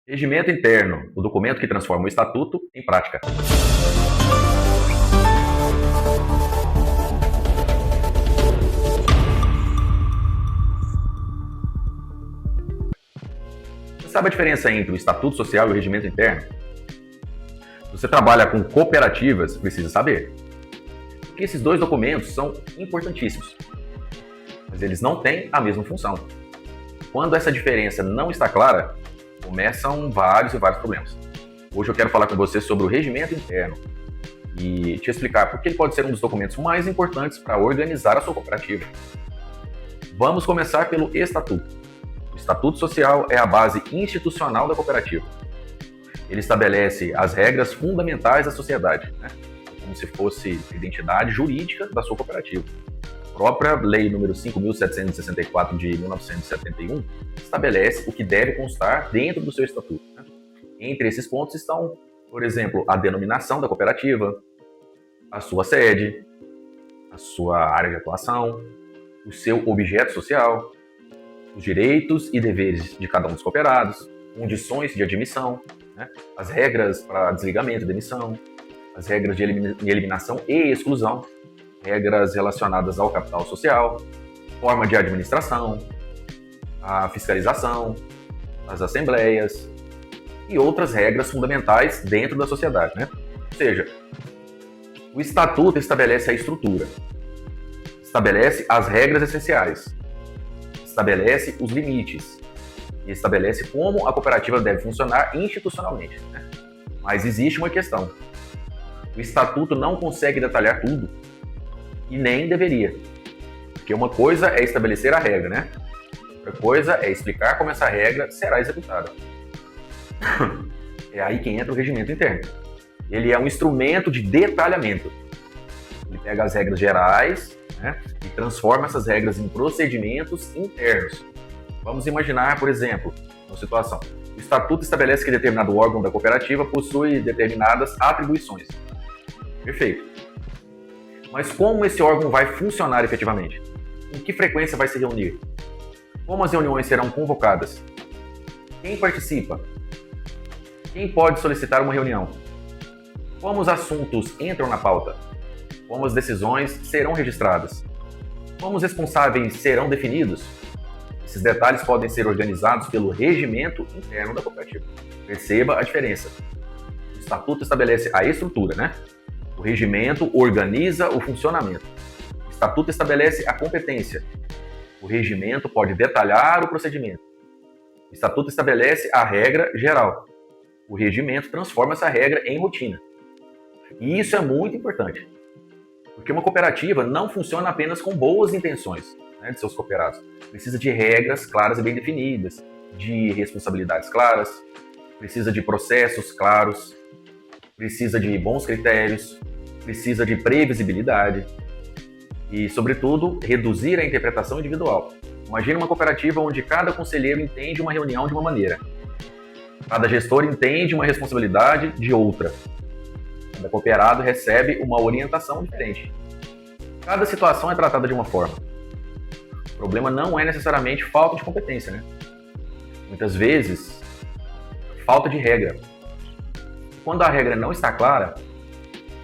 Regimento interno, o documento que transforma o estatuto em prática. Você sabe a diferença entre o estatuto social e o regimento interno? Se você trabalha com cooperativas, precisa saber. Porque esses dois documentos são importantíssimos, mas eles não têm a mesma função. Quando essa diferença não está clara, começam vários problemas. Hoje eu quero falar com você sobre o regimento interno e te explicar por que ele pode ser um dos documentos mais importantes para organizar a sua cooperativa. Vamos começar pelo estatuto. O estatuto social é a base institucional da cooperativa. Ele estabelece as regras fundamentais da sociedade, como se fosse a identidade jurídica da sua cooperativa. A própria Lei nº 5.764 de 1971 estabelece o que deve constar dentro do seu estatuto. Entre esses pontos estão, por exemplo, a denominação da cooperativa, a sua sede, a sua área de atuação, o seu objeto social, os direitos e deveres de cada um dos cooperados, condições de admissão, as regras para desligamento e demissão, as regras de eliminação e exclusão, regras relacionadas ao capital social, forma de administração, a fiscalização, as assembleias e outras regras fundamentais dentro da sociedade. Ou seja, o estatuto estabelece a estrutura, estabelece as regras essenciais, estabelece os limites e estabelece como a cooperativa deve funcionar institucionalmente. Mas existe uma questão. O estatuto não consegue detalhar tudo e nem deveria. Porque uma coisa é estabelecer a regra, Outra coisa é explicar como essa regra será executada. É aí que entra o regimento interno. Ele é um instrumento de detalhamento. Ele pega as regras gerais, e transforma essas regras em procedimentos internos. Vamos imaginar, por exemplo, uma situação. O estatuto estabelece que determinado órgão da cooperativa possui determinadas atribuições. Perfeito. Mas como esse órgão vai funcionar efetivamente? Com que frequência vai se reunir? Como as reuniões serão convocadas? Quem participa? Quem pode solicitar uma reunião? Como os assuntos entram na pauta? Como as decisões serão registradas? Como os responsáveis serão definidos? Esses detalhes podem ser organizados pelo regimento interno da cooperativa. Perceba a diferença. O estatuto estabelece a estrutura, O regimento organiza o funcionamento. O estatuto estabelece a competência. O regimento pode detalhar o procedimento. O estatuto estabelece a regra geral. O regimento transforma essa regra em rotina. E isso é muito importante. Porque uma cooperativa não funciona apenas com boas intenções de seus cooperados. Precisa de regras claras e bem definidas, de responsabilidades claras, precisa de processos claros, precisa de bons critérios, precisa de previsibilidade e, sobretudo, reduzir a interpretação individual. Imagina uma cooperativa onde cada conselheiro entende uma reunião de uma maneira, cada gestor entende uma responsabilidade de outra, cada cooperado recebe uma orientação diferente. Cada situação é tratada de uma forma. O problema não é necessariamente falta de competência, Muitas vezes, falta de regra. Quando a regra não está clara,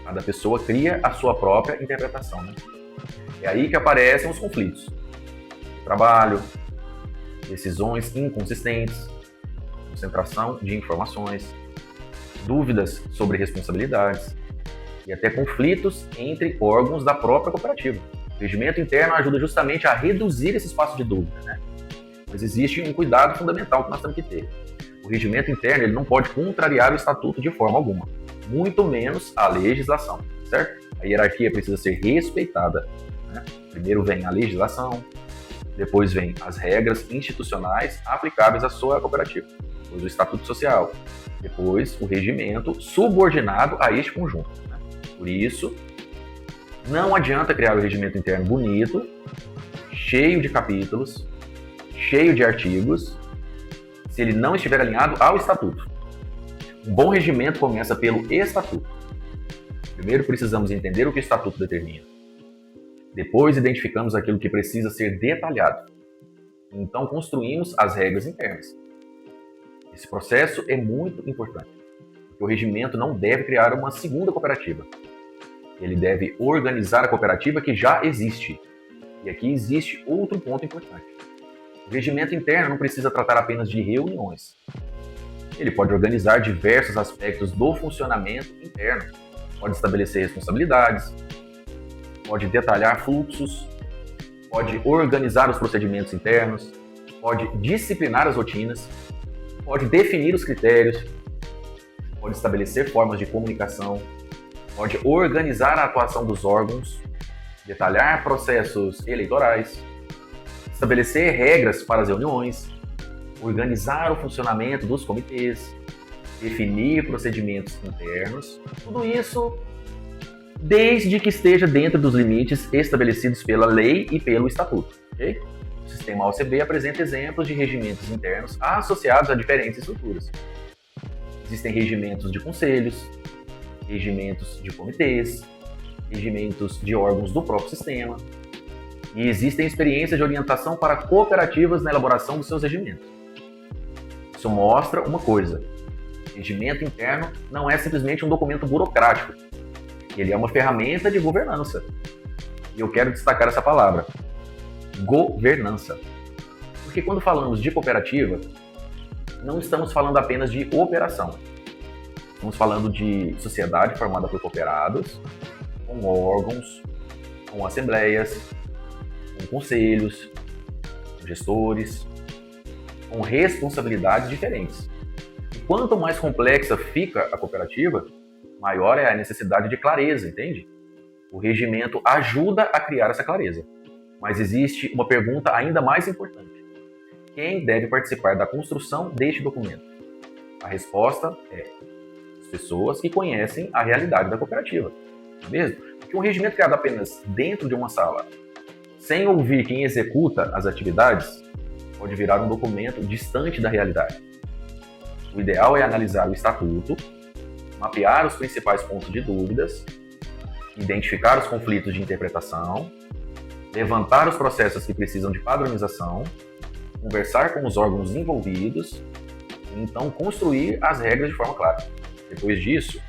cada pessoa cria a sua própria interpretação. É aí que aparecem os conflitos. Trabalho, decisões inconsistentes, concentração de informações, dúvidas sobre responsabilidades e até conflitos entre órgãos da própria cooperativa. O regimento interno ajuda justamente a reduzir esse espaço de dúvida, Mas existe um cuidado fundamental que nós temos que ter. O regimento interno ele não pode contrariar o estatuto de forma alguma, muito menos a legislação, certo? A hierarquia precisa ser respeitada. Primeiro vem a legislação, depois vem as regras institucionais aplicáveis à sua cooperativa, depois o estatuto social, depois o regimento subordinado a este conjunto. Por isso, não adianta criar o regimento interno bonito, cheio de capítulos, cheio de artigos, se ele não estiver alinhado ao estatuto. Um bom regimento começa pelo estatuto. Primeiro precisamos entender o que o estatuto determina. Depois identificamos aquilo que precisa ser detalhado. Então construímos as regras internas. Esse processo é muito importante, porque o regimento não deve criar uma segunda cooperativa. Ele deve organizar a cooperativa que já existe. E aqui existe outro ponto importante. O regimento interno não precisa tratar apenas de reuniões. Ele pode organizar diversos aspectos do funcionamento interno. Pode estabelecer responsabilidades, pode detalhar fluxos, pode organizar os procedimentos internos, pode disciplinar as rotinas, pode definir os critérios, pode estabelecer formas de comunicação, pode organizar a atuação dos órgãos, detalhar processos eleitorais, estabelecer regras para as reuniões, organizar o funcionamento dos comitês, definir procedimentos internos, tudo isso desde que esteja dentro dos limites estabelecidos pela lei e pelo estatuto. Okay? O sistema OCB apresenta exemplos de regimentos internos associados a diferentes estruturas. Existem regimentos de conselhos, regimentos de comitês, regimentos de órgãos do próprio sistema, e existem experiências de orientação para cooperativas na elaboração dos seus regimentos. Isso mostra uma coisa: regimento interno não é simplesmente um documento burocrático, ele é uma ferramenta de governança. E eu quero destacar essa palavra, governança. Porque quando falamos de cooperativa, não estamos falando apenas de operação. Estamos falando de sociedade formada por cooperados, com órgãos, com assembleias, com conselhos, com gestores, com responsabilidades diferentes. E quanto mais complexa fica a cooperativa, maior é a necessidade de clareza, entende? O regimento ajuda a criar essa clareza. Mas existe uma pergunta ainda mais importante. Quem deve participar da construção deste documento? A resposta é as pessoas que conhecem a realidade da cooperativa. Não é mesmo? Porque um regimento criado apenas dentro de uma sala, sem ouvir quem executa as atividades, pode virar um documento distante da realidade. O ideal é analisar o estatuto, mapear os principais pontos de dúvidas, identificar os conflitos de interpretação, levantar os processos que precisam de padronização, conversar com os órgãos envolvidos e então construir as regras de forma clara. Depois disso,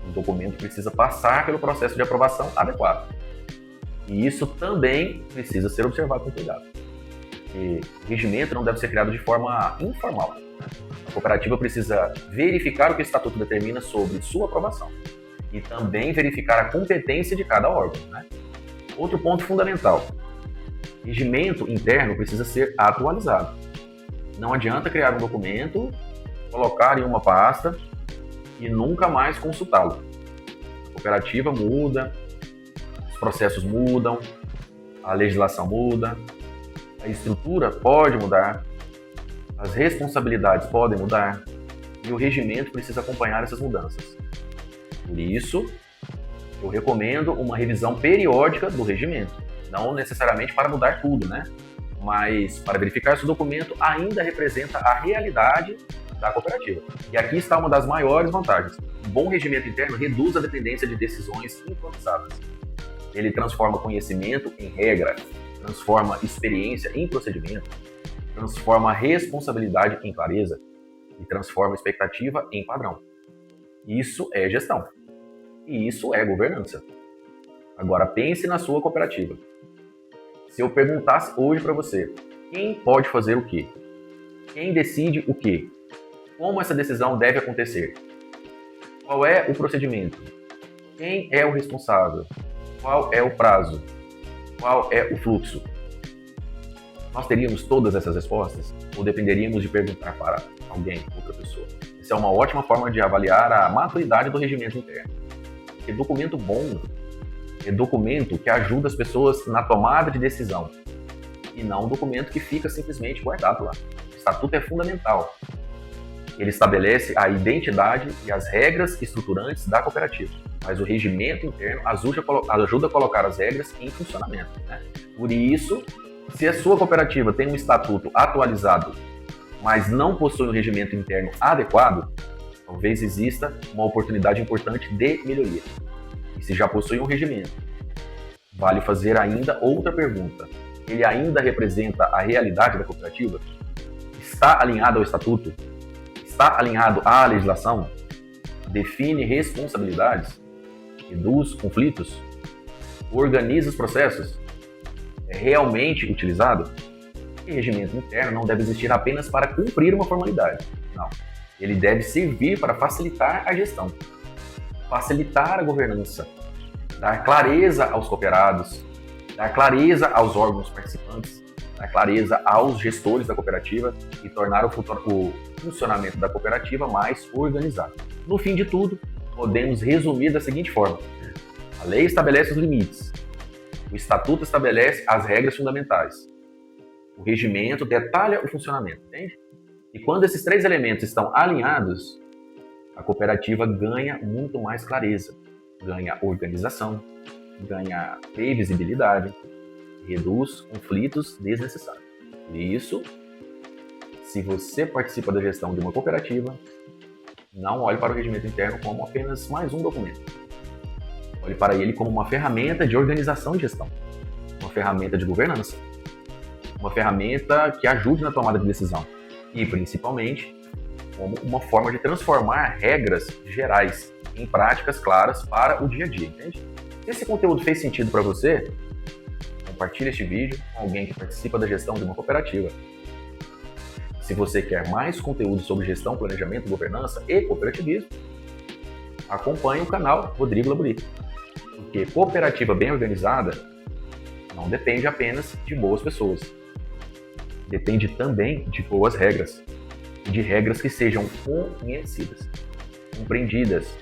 o documento precisa passar pelo processo de aprovação adequado. E isso também precisa ser observado com cuidado. Porque o regimento não deve ser criado de forma informal. A cooperativa precisa verificar o que o estatuto determina sobre sua aprovação e também verificar a competência de cada órgão. Outro ponto fundamental: regimento interno precisa ser atualizado. Não adianta criar um documento, colocar em uma pasta e nunca mais consultá-lo. A cooperativa muda, os processos mudam, a legislação muda, a estrutura pode mudar, as responsabilidades podem mudar e o regimento precisa acompanhar essas mudanças. Por isso, eu recomendo uma revisão periódica do regimento, não necessariamente para mudar tudo, mas para verificar se o documento ainda representa a realidade da cooperativa. E aqui está uma das maiores vantagens. Um bom regimento interno reduz a dependência de decisões improvisadas. Ele transforma conhecimento em regra, transforma experiência em procedimento, transforma responsabilidade em clareza e transforma expectativa em padrão. Isso é gestão. E isso é governança. Agora pense na sua cooperativa. Se eu perguntasse hoje para você, quem pode fazer o quê? Quem decide o quê? Como essa decisão deve acontecer? Qual é o procedimento? Quem é o responsável? Qual é o prazo? Qual é o fluxo? Nós teríamos todas essas respostas? Ou dependeríamos de perguntar para alguém, outra pessoa? Essa é uma ótima forma de avaliar a maturidade do regimento interno. Porque documento bom é documento que ajuda as pessoas na tomada de decisão e não um documento que fica simplesmente guardado lá. O estatuto é fundamental. Ele estabelece a identidade e as regras estruturantes da cooperativa, mas o regimento interno ajuda a colocar as regras em funcionamento. Por isso, se a sua cooperativa tem um estatuto atualizado, mas não possui um regimento interno adequado, talvez exista uma oportunidade importante de melhoria. E se já possui um regimento, vale fazer ainda outra pergunta. Ele ainda representa a realidade da cooperativa? Está alinhado ao estatuto? está alinhado à legislação, define responsabilidades, reduz conflitos, organiza os processos, é realmente utilizado? E regimento interno não deve existir apenas para cumprir uma formalidade. Não. Ele deve servir para facilitar a gestão, facilitar a governança, dar clareza aos cooperados, dar clareza aos órgãos participantes, dar clareza aos gestores da cooperativa e tornar o funcionamento da cooperativa mais organizado. No fim de tudo, podemos resumir da seguinte forma: a lei estabelece os limites, o estatuto estabelece as regras fundamentais, o regimento detalha o funcionamento, entende? E quando esses três elementos estão alinhados, a cooperativa ganha muito mais clareza, ganha organização, ganha previsibilidade, reduz conflitos desnecessários. E isso, se você participa da gestão de uma cooperativa, não olhe para o regimento interno como apenas mais um documento. Olhe para ele como uma ferramenta de organização e gestão, uma ferramenta de governança, uma ferramenta que ajude na tomada de decisão e, principalmente, como uma forma de transformar regras gerais em práticas claras para o dia a dia, entende? Se esse conteúdo fez sentido para você, compartilhe este vídeo com alguém que participa da gestão de uma cooperativa. Se você quer mais conteúdo sobre gestão, planejamento, governança e cooperativismo, acompanhe o canal Rodrigo Laburi. Porque cooperativa bem organizada não depende apenas de boas pessoas. Depende também de boas regras. De regras que sejam conhecidas, compreendidas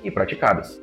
e praticadas.